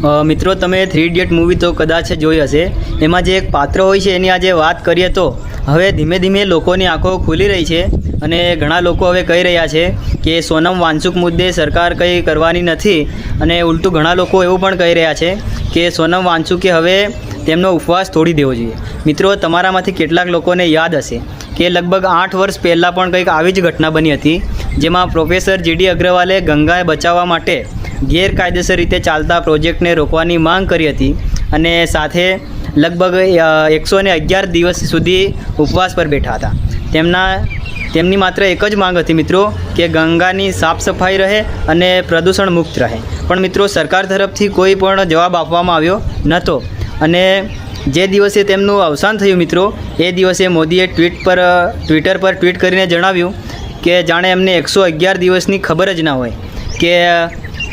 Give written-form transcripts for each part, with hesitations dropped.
મિત્રો તમે 3 idiot movie તો કદાચ જોઈ હશે। એમાં જે એક પાત્ર હોય છે એની આજે વાત કરીએ તો હવે ધીમે ધીમે લોકોની આંખો ખુલી રહી છે અને ઘણા લોકો હવે કહી રહ્યા છે કે સોનમ વાંગચુક મુદ્દે સરકાર કંઈ કરવાની નથી અને ઉલટું ઘણા લોકો એવું પણ કહી રહ્યા છે કે સોનમ વાંગચુકે હવે તેમનો ઉપવાસ તોડી દેવો જોઈએ। મિત્રો તમારામાંથી કેટલાક લોકોને યાદ હશે કે લગભગ 8 વર્ષ પહેલાં પણ કંઈક આવી જ ઘટના બની હતી, જેમાં પ્રોફેસર જીડી અગ્રવાલે ગંગાને બચાવવા માટે ગેરકાયદેસર રીતે ચાલતા પ્રોજેક્ટને રોકવાની માંગ કરી હતી અને સાથે લગભગ 111 દિવસ સુધી ઉપવાસ પર બેઠા હતા। તેમની માત્ર એક જ માંગ હતી મિત્રો કે ગંગાની સાફ સફાઈ રહે અને પ્રદૂષણ મુક્ત રહે, પણ મિત્રો સરકાર તરફથી કોઈ પણ જવાબ આપવામાં આવ્યો નહોતો અને જે દિવસે તેમનું અવસાન થયું મિત્રો એ દિવસે મોદીએ ટ્વિટર પર ટ્વીટ કરીને જણાવ્યું કે જાણે એમને 111 દિવસની ખબર જ ના હોય કે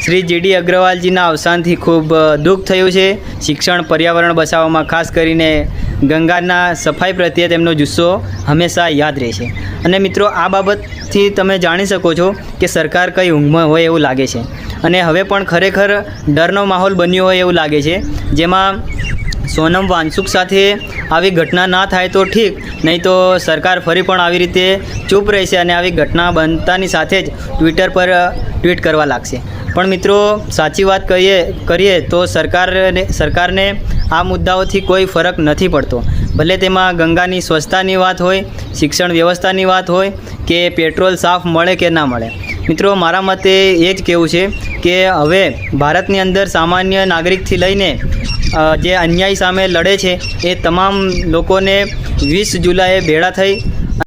શ્રી જીડી અગ્રવાલજીના અવસાનથી ખૂબ દુઃખ થયું છે। શિક્ષણ પર્યાવરણ બચાવવામાં ખાસ કરીને ગંગાના સફાઈ પ્રત્યે તેમનો જુસ્સો હંમેશા યાદ રહેશે અને મિત્રો આ બાબતથી તમે જાણી શકો છો કે સરકાર કઈ ઊંઘમાં હોય એવું લાગે છે અને હવે પણ ખરેખર ડરનો માહોલ બન્યો હોય એવું લાગે છે, જેમાં સોનમ વાંગચુક સાથે આવી ઘટના ના થાય તો ઠીક, નહીં તો સરકાર ફરી પણ આવી રીતે ચૂપ રહેશે અને આવી ઘટના બનતાની સાથે જ ટ્વિટર પર ટ્વીટ કરવા લાગશે। પણ મિત્રો સાચી વાત કરીએ તો સરકારને આ મુદ્દાઓથી કોઈ ફરક નથી પડતો, ભલે તેમાં ગંગાની સ્વચ્છતાની વાત હોય, શિક્ષણ વ્યવસ્થાની વાત હોય કે પેટ્રોલ સાફ મળે કે ના મળે। મિત્રો મારા મતે એ જ કહેવું છે કે હવે ભારતની અંદર સામાન્ય નાગરિકથી લઈને જે અન્યાય સામે લડે છે એ તમામ લોકોને 20 જુલાઈએ ભેળા થઈ